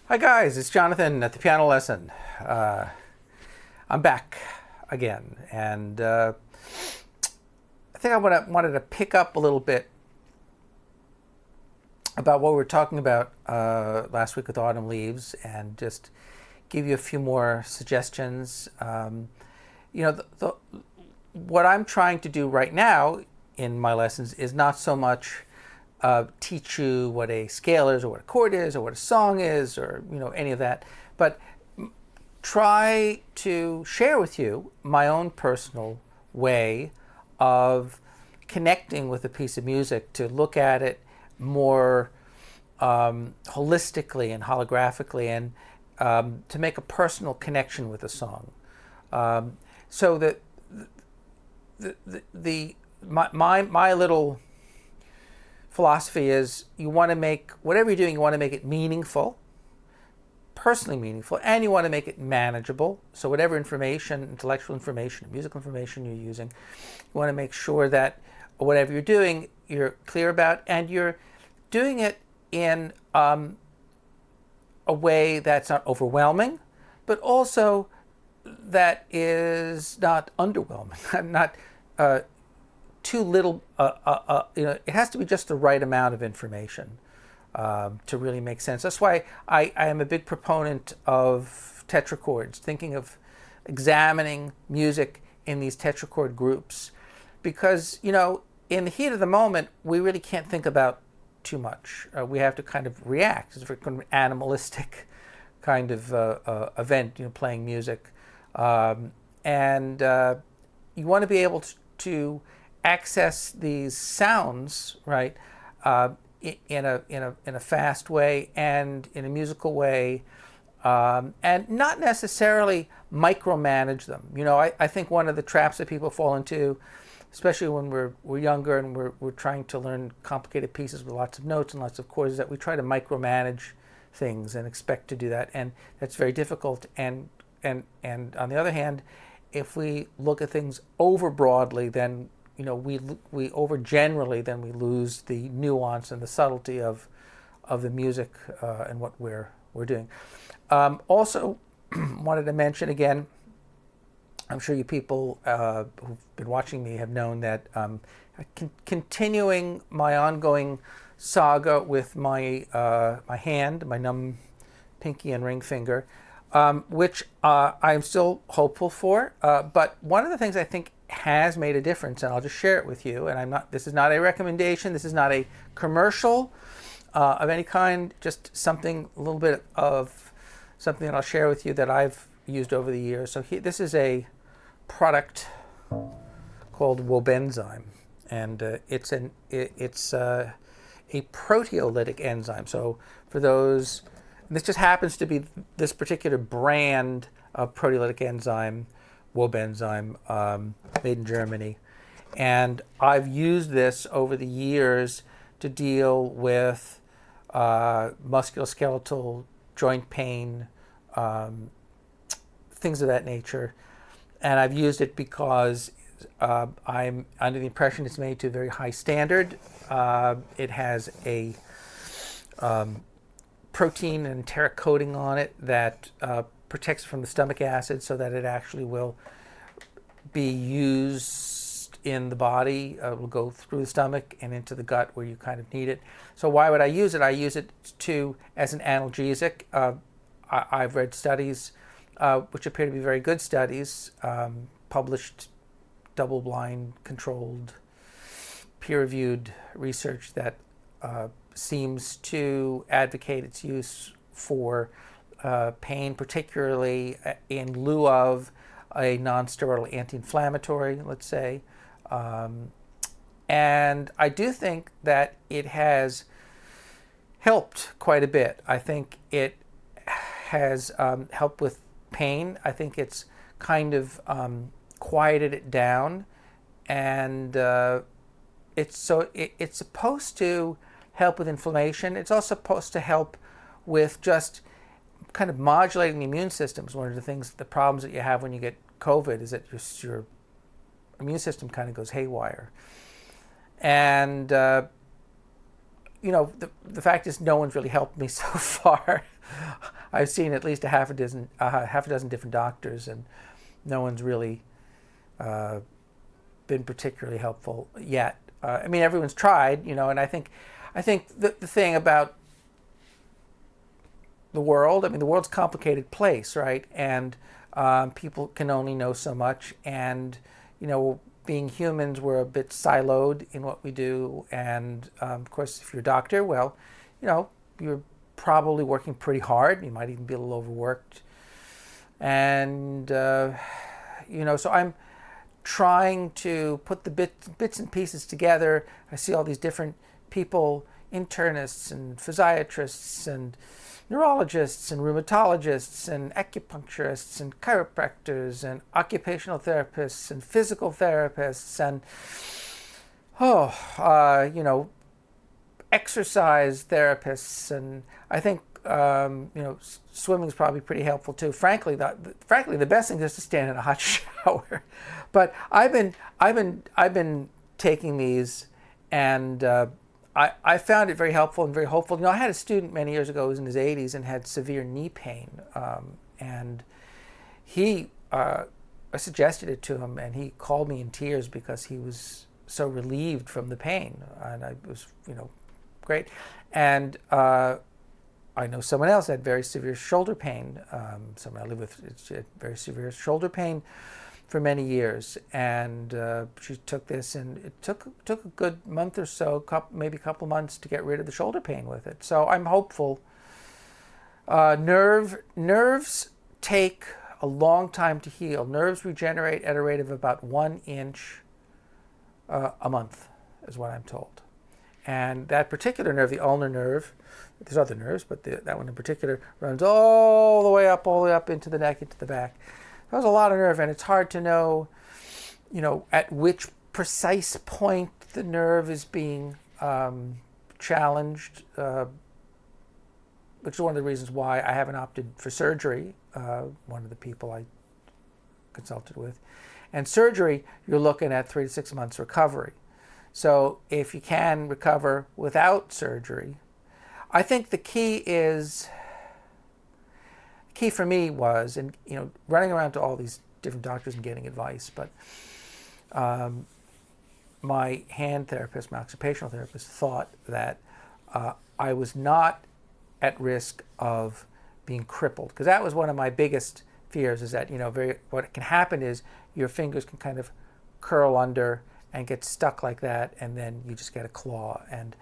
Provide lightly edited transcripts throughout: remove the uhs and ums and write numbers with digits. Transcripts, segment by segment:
Hi guys, it's Jonathan at the piano lesson. I'm back again, and I think wanted to pick up a little bit about what we were talking about last week with Autumn Leaves, and just give you a few more suggestions. What I'm trying to do right now in my lessons is not so much teach you what a scale is or what a chord is or what a song is or any of that, but try to share with you my own personal way of connecting with a piece of music, to look at it more holistically and holographically, and to make a personal connection with a song. So that my little philosophy is, you want to make whatever you're doing, you want to make it meaningful, personally meaningful, and you want to make it manageable. So whatever information, intellectual information, musical information you're using, you want to make sure that whatever you're doing, you're clear about, and you're doing it in a way that's not overwhelming, but also that is not underwhelming, not too little. It has to be just the right amount of information to really make sense. That's why I am a big proponent of tetrachords, thinking of examining music in these tetrachord groups, because in the heat of the moment, we really can't think about too much. We have to kind of react. It's a very kind of animalistic kind of event, playing music, and you want to be able to access these sounds, right, in a fast way and in a musical way, and not necessarily micromanage them. I think one of the traps that people fall into, especially when we're younger and we're trying to learn complicated pieces with lots of notes and lots of chords, is that we try to micromanage things and expect to do that, and that's very difficult. And on the other hand, if we look at things over broadly, then we over generally, then we lose the nuance and the subtlety of the music and what we're doing. Also, wanted to mention again, I'm sure you people who've been watching me have known that continuing my ongoing saga with my hand, my numb pinky and ring finger, which I'm still hopeful for. But one of the things I think has made a difference, and I'll just share it with you, and this is not a recommendation, this is not a commercial of any kind, just a little bit of something that I'll share with you that I've used over the years. So this is a product called Wobenzyme, and it's a proteolytic enzyme. So for those, and this just happens to be this particular brand of proteolytic enzyme, Wobenzyme, made in Germany. And I've used this over the years to deal with musculoskeletal joint pain, things of that nature. And I've used it because I'm under the impression it's made to a very high standard. It has a protein and enteric coating on it that protects from the stomach acid, so that it actually will be used in the body. It will go through the stomach and into the gut where you kind of need it. So why would I use it? I use it as an analgesic. I've read studies which appear to be very good studies, published, double-blind, controlled, peer-reviewed research that seems to advocate its use for pain, particularly in lieu of a non-steroidal anti-inflammatory, let's say. And I do think that it has helped quite a bit. I think it has helped with pain. I think it's kind of quieted it down, and it's supposed to help with inflammation. It's also supposed to help with just kind of modulating the immune system. One of the problems that you have when you get COVID is that your immune system kind of goes haywire. And the fact is no one's really helped me so far. I've seen at least a half a dozen different doctors, and no one's really been particularly helpful yet. I mean, everyone's tried, and I think the thing about the world, I mean, the world's a complicated place, right? And people can only know so much, and being humans, we're a bit siloed in what we do. And of course, if you're a doctor, well, you're probably working pretty hard. You might even be a little overworked. And, so I'm trying to put the bits and pieces together. I see all these different people, internists and physiatrists and neurologists and rheumatologists and acupuncturists and chiropractors and occupational therapists and physical therapists and exercise therapists, and I think swimming is probably pretty helpful too. Frankly, the best thing is to stand in a hot shower. But I've been taking these, and I found it very helpful and very hopeful. I had a student many years ago who was in his 80s and had severe knee pain, and I suggested it to him, and he called me in tears because he was so relieved from the pain, and I was, great. And I know someone else had very severe shoulder pain. Someone I live with had very severe shoulder pain for many years, and she took this, and it took a good month or so, maybe a couple months to get rid of the shoulder pain with it. So I'm hopeful. Nerves take a long time to heal. Nerves regenerate at a rate of about 1 inch a month, is what I'm told. And that particular nerve, the ulnar nerve, there's other nerves, but that one in particular runs all the way up into the neck, into the back. That was a lot of nerve, and it's hard to know, at which precise point the nerve is being challenged, which is one of the reasons why I haven't opted for surgery, one of the people I consulted with. And surgery, you're looking at 3 to 6 months recovery. So if you can recover without surgery, I think the key for me was, and running around to all these different doctors and getting advice, but my hand therapist, my occupational therapist, thought that I was not at risk of being crippled, because that was one of my biggest fears, is that what can happen is your fingers can kind of curl under and get stuck like that, and then you just get a claw. And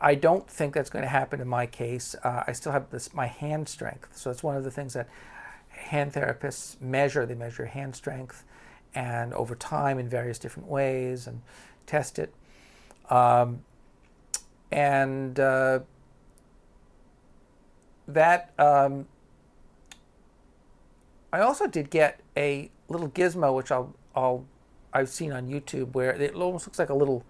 I don't think that's going to happen in my case. I still have my hand strength, so it's one of the things that hand therapists measure. They measure hand strength, and over time in various different ways, and test it. I also did get a little gizmo, which I've seen on YouTube, where it almost looks like a little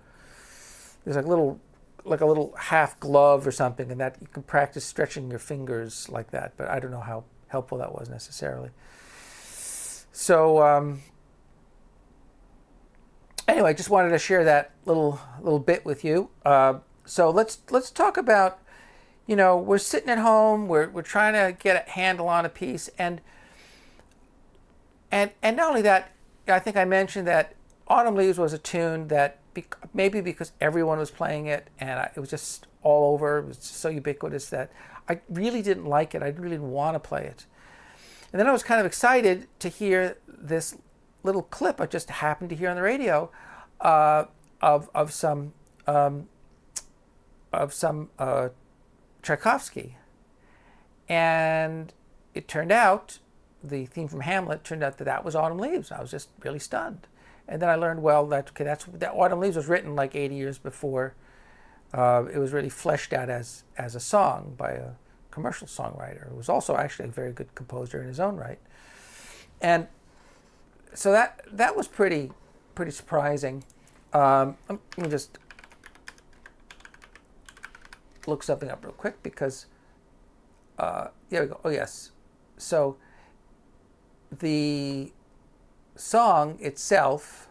half glove or something, and that you can practice stretching your fingers like that. But I don't know how helpful that was necessarily. So anyway, just wanted to share that little bit with you. So let's talk about, we're sitting at home, we're trying to get a handle on a piece, and not only that, I think I mentioned that Autumn Leaves was a tune that maybe because everyone was playing it, and it was just all over, it was just so ubiquitous that I really didn't like it. I really didn't want to play it. And then I was kind of excited to hear this little clip I just happened to hear on the radio of some Tchaikovsky, and it turned out, the theme from Hamlet turned out that was Autumn Leaves. I was just really stunned. And then I learned, well, that Autumn Leaves was written like 80 years before it was really fleshed out as a song by a commercial songwriter who was also actually a very good composer in his own right. And so that was pretty surprising. Let me just look something up real quick, because there we go. Oh yes. So the song itself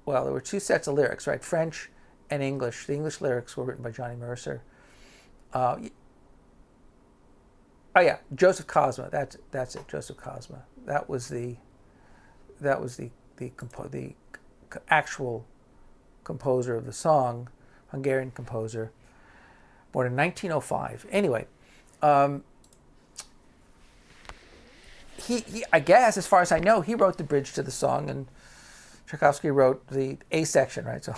well, there were two sets of lyrics, right? French and English. The English lyrics were written by Johnny Mercer. Oh yeah, Joseph Cosma. That's it. Joseph Cosma. That was the actual composer of the song, Hungarian composer, born in 1905. Anyway, he I guess, as far as I know, he wrote the bridge to the song, and Tchaikovsky wrote the A section, right? So,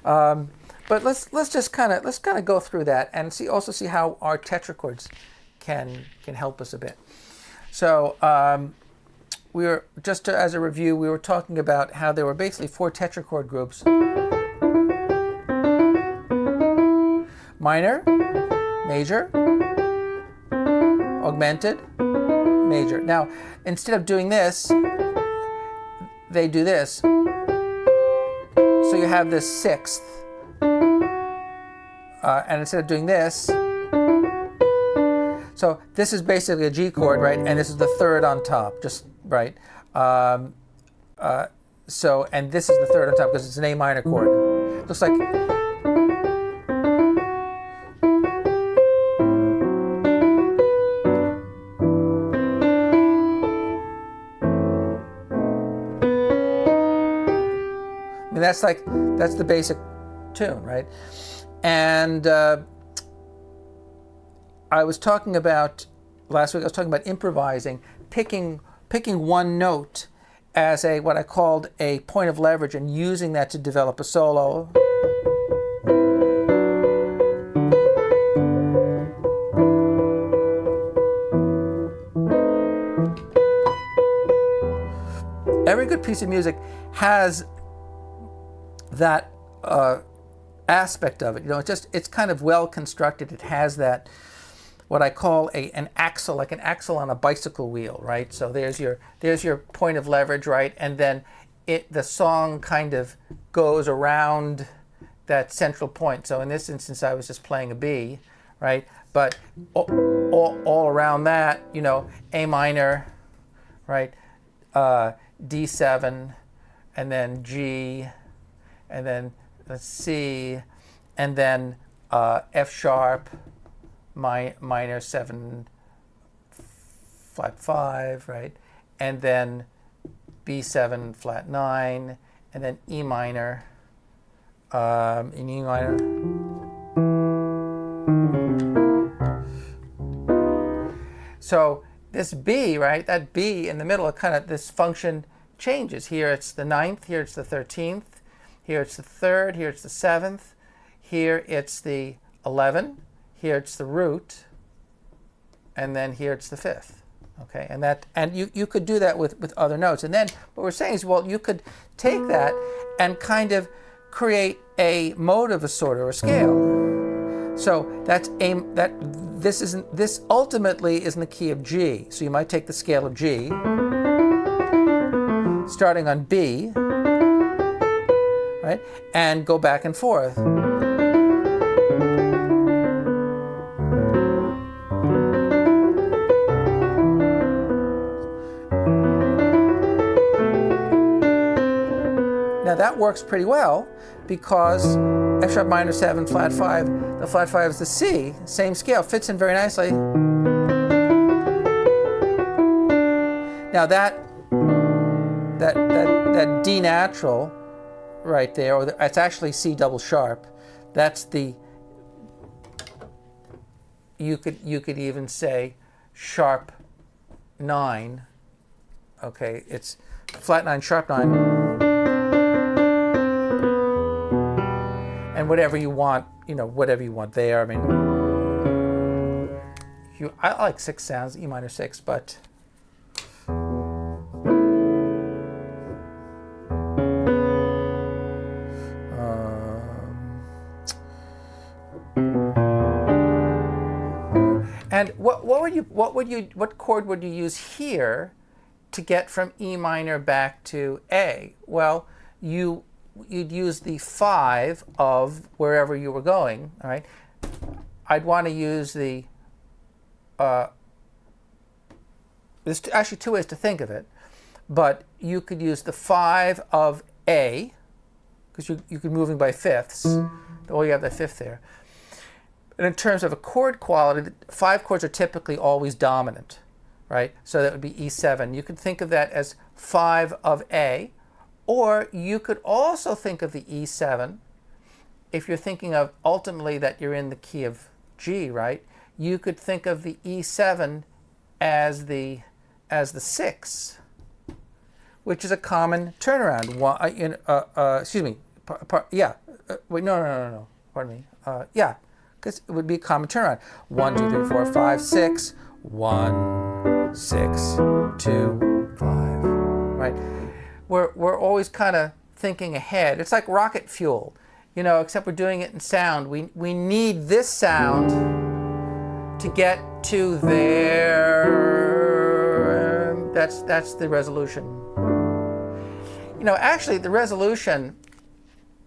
but let's just kind of go through that and see how our tetrachords can help us a bit. So we were as a review, we were talking about how there were basically 4 tetrachord groups: minor, major, augmented, major. Now, instead of doing this, they do this. So you have this 6th, and instead of doing this, so this is basically a G chord, right? And this is the 3rd on top, just right. So, and this is the 3rd on top because it's an A minor chord. Looks like. That's the basic tune, right? And I was talking about last week. I was talking about improvising, picking one note as what I called a point of leverage, and using that to develop a solo. Every good piece of music has that aspect of it. It's kind of well constructed. It has that, what I call an axle, like an axle on a bicycle wheel, right? So there's your point of leverage, right? And then the song kind of goes around that central point. So in this instance, I was just playing a B, right? But all around that, A minor, right? D7, and then G, and then C, and then F sharp, minor 7, flat 5, right? And then B7, flat 9, and then E minor, in E minor. So this B, right? That B in the middle, this function changes. Here it's the 9th, here it's the 13th. Here it's the 3rd, here it's the 7th, here it's the 11, here it's the root, and then here it's the 5th. Okay, and you could do that with other notes. And then what we're saying is, well, you could take that and kind of create a mode of a sort or a scale. So this ultimately is in the key of G. So you might take the scale of G, starting on B, right, and go back and forth. Now that works pretty well because F sharp minor 7, flat 5, the flat 5 is the C, same scale, fits in very nicely. Now that D natural right there, or it's actually C double sharp. That's the, you could even say sharp 9. Okay, it's flat 9, sharp 9, and whatever you want, whatever you want there. I mean, I like 6 sounds, E minor 6, but. And what chord would you use here to get from E minor back to A? Well, you'd use the 5 of wherever you were going. All right, I'd want to use the. There's actually 2 ways to think of it, but you could use the 5 of A, because you could be moving by fifths. Oh, you have that fifth there. And in terms of a chord quality, 5 chords are typically always dominant, right? So that would be E7. You could think of that as 5 of A, or you could also think of the E7 if you're thinking of ultimately that you're in the key of G, right? You could think of the E7 as the 6, which is a common turnaround. Excuse me. Wait, no. Pardon me. Yeah, because it would be a common turnaround. 1, 2, 3, 4, 5, 6. 1, 6, 2, 5. Right? We're always kind of thinking ahead. It's like rocket fuel, except we're doing it in sound. We need this sound to get to there. That's the resolution. Actually, the resolution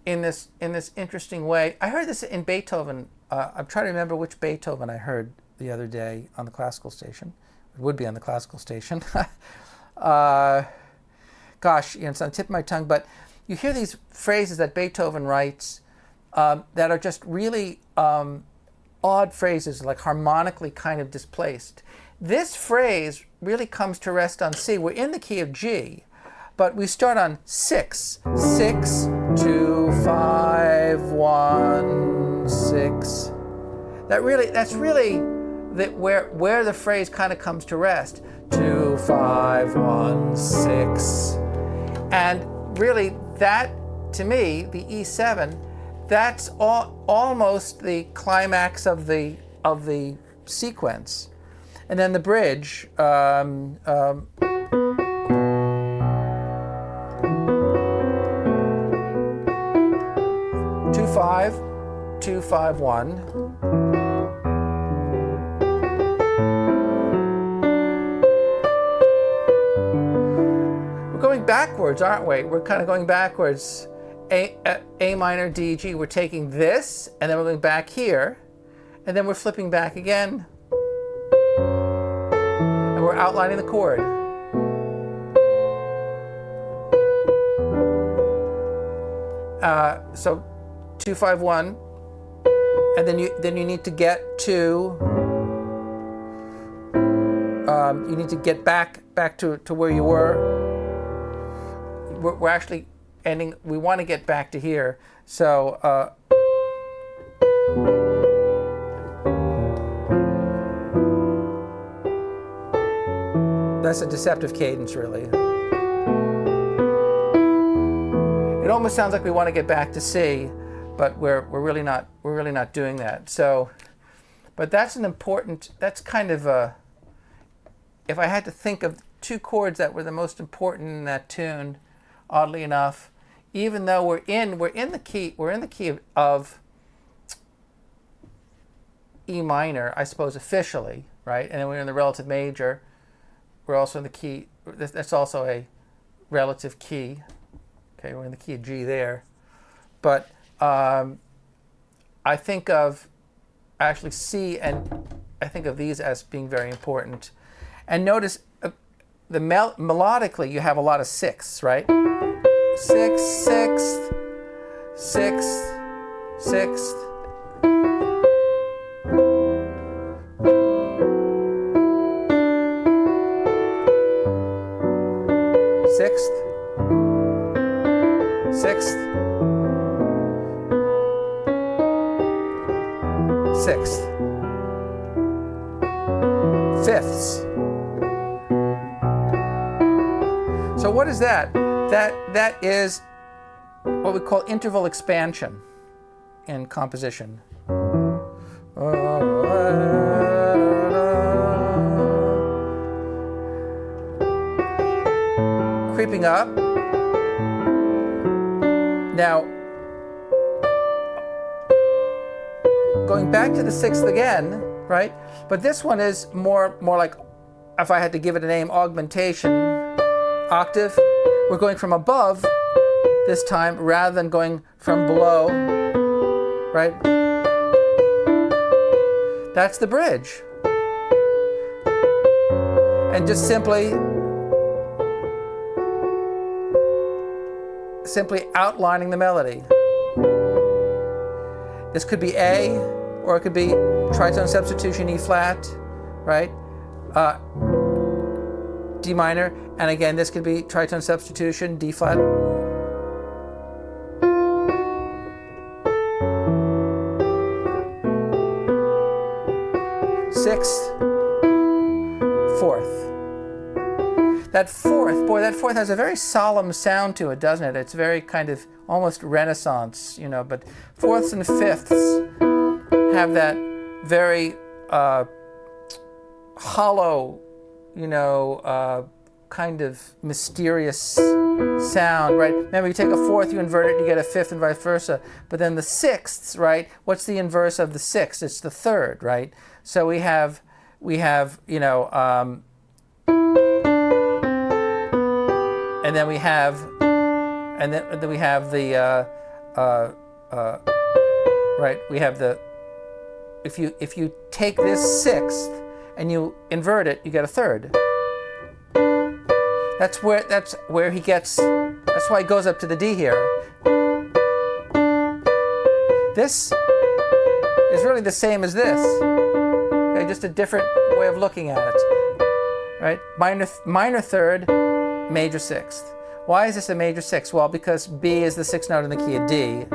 in this interesting way. I heard this in Beethoven. I'm trying to remember which Beethoven I heard the other day on the classical station. It would be on the classical station. Gosh, it's on the tip of my tongue. But you hear these phrases that Beethoven writes that are just really odd phrases, like harmonically kind of displaced. This phrase really comes to rest on C. We're in the key of G, but we start on 6. 6, 2, 5, 1, 6. That's really where the phrase kind of comes to rest. 2, 5, 1, 6. And really that, to me, the E7, that's almost the climax of the sequence. And then the bridge, 2, 5, 2, 5, 1. We're going backwards, aren't we? We're kind of going backwards. A minor, D, G. We're taking this, and then we're going back here, and then we're flipping back again, and we're outlining the chord. So 2, 5, 1, and then you need to get to back to where you were. We're actually ending. We want to get back to here. So that's a deceptive cadence, really. It almost sounds like we want to get back to C, but we're really not doing that. So, but that's kind of a, if I had to think of 2 chords that were the most important in that tune, oddly enough, even though we're in the key of E minor, I suppose officially, right? And then we're in the relative major. We're also in the key. That's also a relative key. Okay, we're in the key of G there. But I think of actually C, and I think of these as being very important. And notice melodically, you have a lot of 6, right? 6th, 6th, 6th, 6th. Sixth, 6th, 6th, 5ths. So what is that? That is what we call interval expansion in composition. Creeping up. Now, going back to the 6th again, right? But this one is more like, if I had to give it a name, augmentation octave. We're going from above this time rather than going from below, right? That's the bridge. And just simply simply outlining the melody. This could be A, or it could be tritone substitution, E flat, right? D minor, and again, this could be tritone substitution, D flat. Sixth, fourth. That fourth has a very solemn sound to it, doesn't it? It's very kind of almost Renaissance, you know, but fourths and fifths have that very hollow, you know, kind of mysterious sound, right? Remember, you take a fourth, you invert it, you get a fifth, and vice versa. But then the sixths, right? What's the inverse of the sixth? It's the third, right? So we have, you know, and then we have, and then we have the, right? We have the, if you take this sixth and you invert it, you get a third. That's where he gets. That's why he goes up to the D here. This is really the same as this. Okay, just a different way of looking at it. Right? Minor third, major sixth. Why is this a major sixth? Well, because B is the sixth note in the key of D.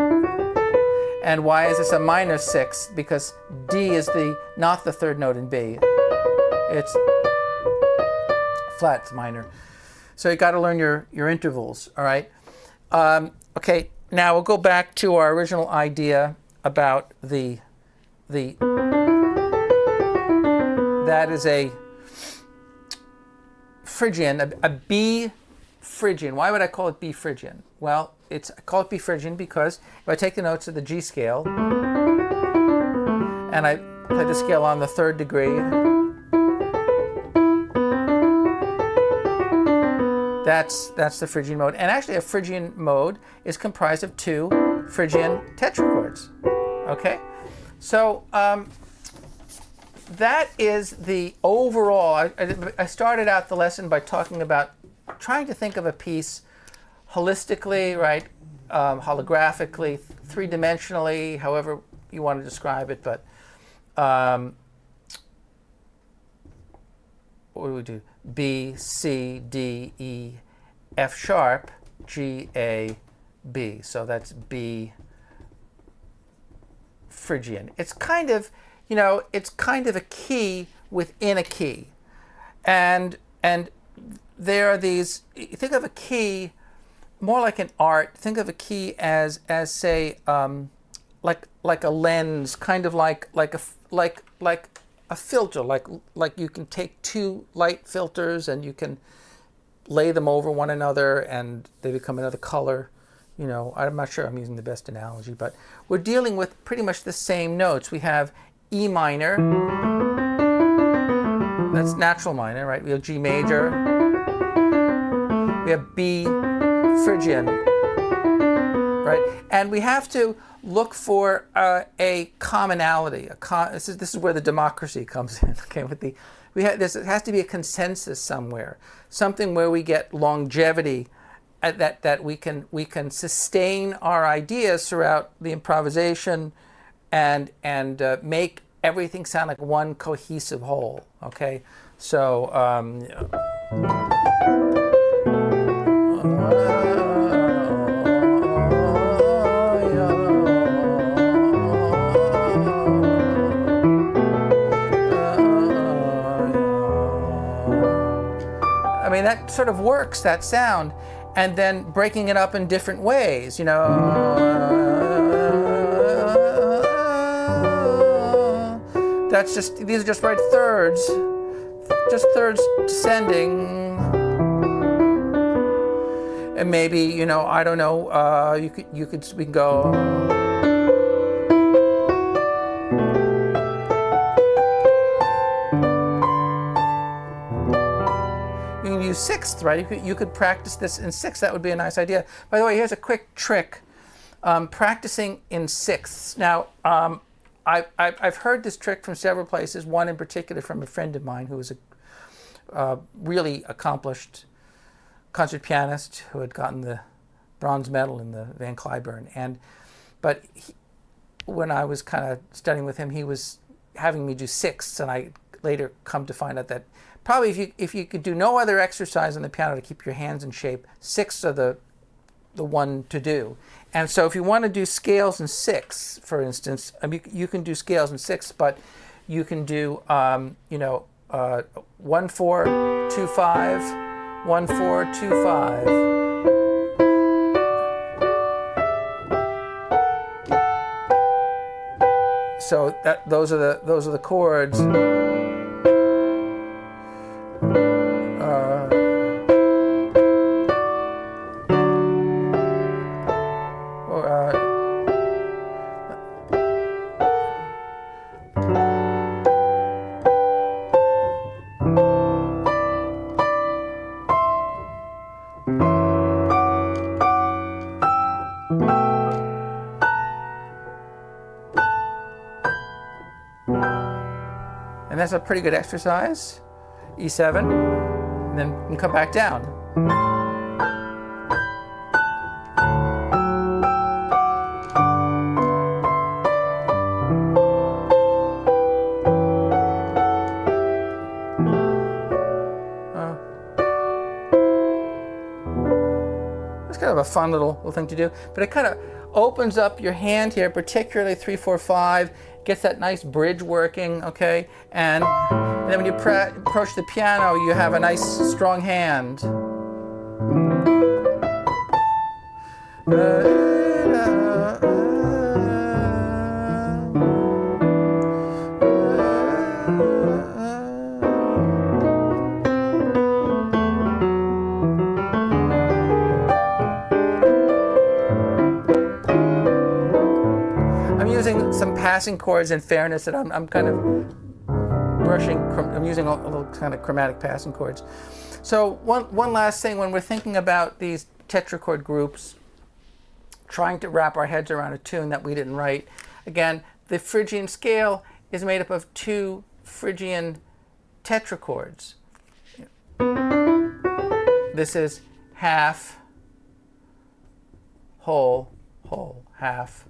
And why is this a minor sixth? Because D is not the third note in B. It's flat, it's minor. So you got to learn your intervals, all right? Okay, now we'll go back to our original idea about that is a Phrygian, a B Phrygian. Why would I call it B Phrygian? Well, I call it B Phrygian because if I take the notes of the G scale and I play the scale on the third degree, that's the Phrygian mode. And actually a Phrygian mode is comprised of two Phrygian tetrachords. Okay? So that is the overall. I started out the lesson by talking about trying to think of a piece holistically, right? Holographically, three-dimensionally, however you want to describe it. But what do we do? B, C, D, E, F sharp, G, A, B. So that's B Phrygian. It's kind of, you know, it's kind of a key within a key. And there are these, think of a key more like an art. Think of a key as say, like a lens, kind of like a filter, like you can take two light filters and you can lay them over one another and they become another color. You know, I'm not sure I'm using the best analogy, but we're dealing with pretty much the same notes. We have E minor, that's natural minor, right? We have G major, we have B Phrygian, right? And we have to look for a commonality. This is where the democracy comes in. Okay, it has to be a consensus somewhere, something where we get longevity, that we can sustain our ideas throughout the improvisation, and make everything sound like one cohesive whole. Okay, so. I mean, that sort of works, that sound, and then breaking it up in different ways, you know. These are just right thirds, just thirds descending. And maybe, you know, I don't know, we can go. Sixth, right? You could practice this in sixth. That would be a nice idea. By the way, here's a quick trick. Practicing in sixths. Now, I've heard this trick from several places, one in particular from a friend of mine who was a really accomplished concert pianist who had gotten the bronze medal in the Van Cliburn. But when I was kind of studying with him, he was having me do sixths, and I later come to find out that probably if you could do no other exercise on the piano to keep your hands in shape, sixths are the one to do. And so if you want to do scales in sixths, for instance, I mean, you can do scales in sixths, but you can do 1-4-2-5, 1-4-2-5. So those are the chords. And that's a pretty good exercise. E7, and then you can come back down. It's kind of a fun little thing to do, but it kind of opens up your hand here, particularly 3-4-5. Gets that nice bridge working, okay? And then when you approach the piano, you have a nice strong hand. Using some passing chords in fairness, that I'm kind of brushing, I'm using a little kind of chromatic passing chords. So one last thing, when we're thinking about these tetrachord groups, trying to wrap our heads around a tune that we didn't write, again, the Phrygian scale is made up of 2 Phrygian tetrachords. This is half, whole, whole, half,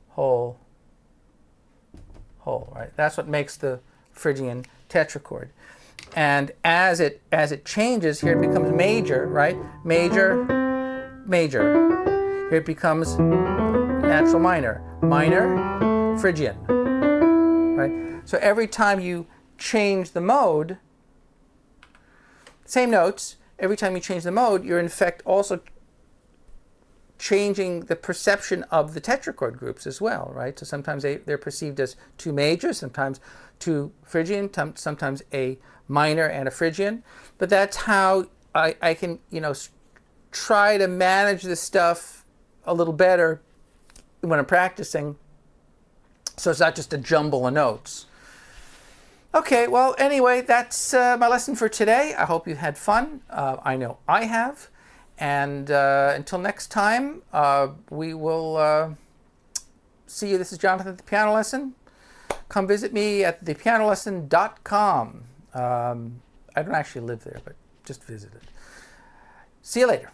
whole, whole, right? That's what makes the Phrygian tetrachord. And as it changes, here it becomes major, right? Major, major. Here it becomes natural minor, minor, Phrygian, right? So every time you change the mode, same notes, every time you change the mode, you're in effect also changing the perception of the tetrachord groups as well, right? So sometimes they're perceived as 2 major, sometimes 2 Phrygian, sometimes a minor and a Phrygian. But that's how I can, try to manage this stuff a little better when I'm practicing, so it's not just a jumble of notes. Okay, well, anyway, that's my lesson for today. I hope you had fun. I know I have. And until next time, we will see you. This is Jonathan at The Piano Lesson. Come visit me at thepianolesson.com. I don't actually live there, but just visit it. See you later.